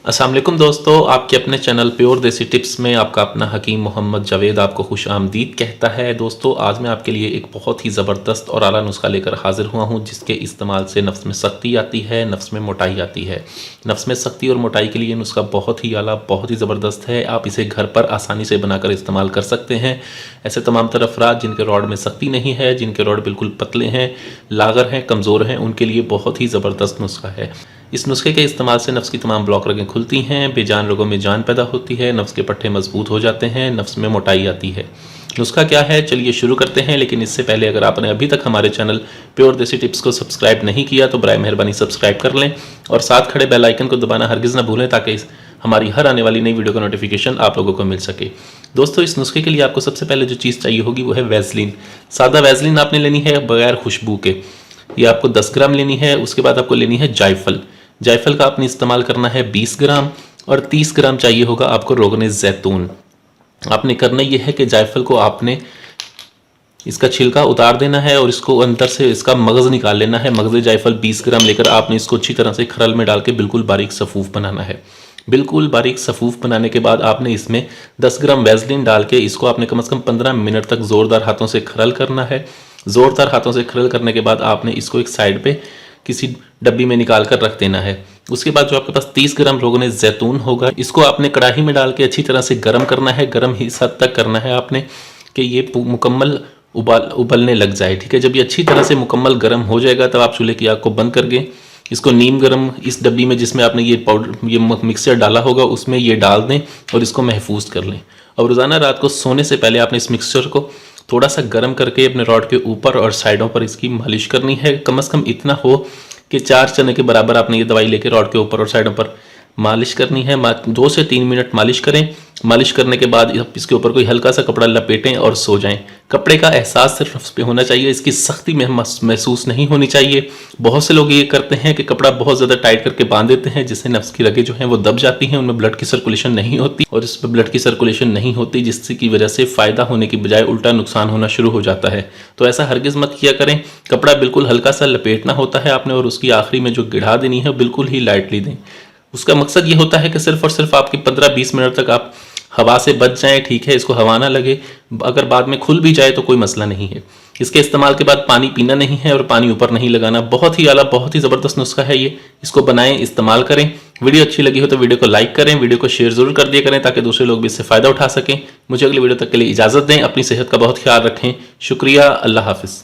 अस्सलाम वालेकुम दोस्तों, आपके अपने चैनल प्योर देसी टिप्स में आपका अपना हकीम मोहम्मद जावेद आपको खुश आमदीद कहता है। दोस्तों, आज मैं आपके लिए एक बहुत ही ज़बरदस्त और आला नुस्खा लेकर हाजिर हुआ हूं, जिसके इस्तेमाल से नफ्स में सख्ती आती है, नफ्स में मोटाई आती है। नफ्स में सख्ती और मोटाई के लिए नुस्खा बहुत ही आला, बहुत ही ज़बरदस्त है। आप इसे घर पर आसानी से बनाकर इस्तेमाल कर सकते हैं। ऐसे तमाम तर अफराद जिनके रॉड में सख्ती नहीं है, जिनके रॉड बिल्कुल पतले हैं, लागर हैं, कमज़ोर हैं, उनके लिए बहुत ही ज़बरदस्त नुस्खा है। इस नुस्खे के इस्तेमाल से नफ्स की तमाम ब्लॉक रगें खुलती हैं, बेजान रोगों में जान पैदा होती है, नफ्स के पट्टे मजबूत हो जाते हैं, नफ्स में मोटाई आती है। नुस्खा क्या है, चलिए शुरू करते हैं। लेकिन इससे पहले अगर आपने अभी तक हमारे चैनल प्योर देसी टिप्स को सब्सक्राइब नहीं किया तो बराए मेहरबानी सब्सक्राइब कर लें और साथ खड़े बेल आइकन को दबाना हरगिज़ ना भूलें, ताकि हमारी हर आने वाली नई वीडियो का नोटिफिकेशन आप लोगों को मिल सके। दोस्तों, इस नुस्खे के लिए आपको सबसे पहले जो चीज़ चाहिए होगी वो है वैसलीन। सादा वैसलीन आपने लेनी है बगैर खुशबू के। ये आपको 10 ग्राम लेनी है। उसके बाद आपको लेनी है जायफल। जायफल का आपने इस्तेमाल करना है 20 ग्राम और 30 ग्राम चाहिए होगा आपको रोगने ज़ैतून। आपने करना यह है कि जायफल को आपने इसका छिलका उतार देना है और इसको अंदर से इसका मगज़ निकाल लेना है। मगज़ जायफल 20 ग्राम लेकर आपने इसको अच्छी तरह से खरल में डाल के बिल्कुल बारीक सफ़ूफ बनाना है। बिल्कुल बारीक सफ़ूफ बनाने के बाद आपने इसमें 10 ग्राम वैसलीन डाल के इसको आपने कम से कम 15 मिनट तक ज़ोरदार हाथों से खरल करना है। ज़ोरदार हाथों से खरल करने के बाद आपने इसको एक साइड पे किसी डब्बी में निकाल कर रख देना है। उसके बाद जो आपके पास 30 ग्राम रोगने ज़ैतून होगा, इसको आपने कढ़ाई में डाल के अच्छी तरह से गर्म करना है। गर्म इस हद तक करना है आपने कि ये मुकम्मल उबलने लग जाए। ठीक है, जब ये अच्छी तरह से मुकम्मल गर्म हो जाएगा तब आप चूल्हे की आग को बंद करके इसको नीम गर्म इस डब्बी में जिसमें आपने ये पाउडर ये मिक्सचर डाला होगा उसमें ये डाल दें और इसको महफूज कर लें। और रोज़ाना रात को सोने से पहले आपने इस मिक्सचर को थोड़ा सा गर्म करके अपने रॉड के ऊपर और साइडों पर इसकी मालिश करनी है। कम से कम इतना हो कि 4 चने के बराबर आपने ये दवाई लेकर रॉड के ऊपर और साइडों पर मालिश करनी है। 2 से 3 मिनट मालिश करें। मालिश करने के बाद इसके ऊपर कोई हल्का सा कपड़ा लपेटें और सो जाएं। कपड़े का एहसास सिर्फ नफ्स पे होना चाहिए, इसकी सख्ती में महसूस नहीं होनी चाहिए। बहुत से लोग ये करते हैं कि कपड़ा बहुत ज़्यादा टाइट करके बांध देते हैं, जिससे नफ्स की रगें जो हैं वो दब जाती हैं, उनमें ब्लड की सर्कुलेशन नहीं होती और इसमें ब्लड की सर्कुलेशन नहीं होती, जिसकी वजह से फ़ायदा होने की बजाय उल्टा नुकसान होना शुरू हो जाता है। तो ऐसा हरगिज़ मत किया करें। कपड़ा बिल्कुल हल्का सा लपेटना होता है आपने और उसकी आखिरी में जो गिढ़ा देनी है बिल्कुल ही लाइटली दें। उसका मकसद ये होता है कि सिर्फ और सिर्फ आपकी 15-20 मिनट तक आप हवा से बच जाएं। ठीक है, इसको हवा ना लगे। अगर बाद में खुल भी जाए तो कोई मसला नहीं है। इसके इस्तेमाल के बाद पानी पीना नहीं है और पानी ऊपर नहीं लगाना। बहुत ही आला, बहुत ही ज़बरदस्त नुस्खा है ये। इसको बनाएं, इस्तेमाल करें। वीडियो अच्छी लगी हो तो वीडियो को लाइक करें, वीडियो को शेयर ज़रूर कर दिया करें ताकि दूसरे लोग भी इससे फ़ायदा उठा सकें। मुझे अगली वीडियो तक के लिए इजाज़त दें। अपनी सेहत का बहुत ख्याल रखें। शुक्रिया। अल्लाह हाफ़िज़।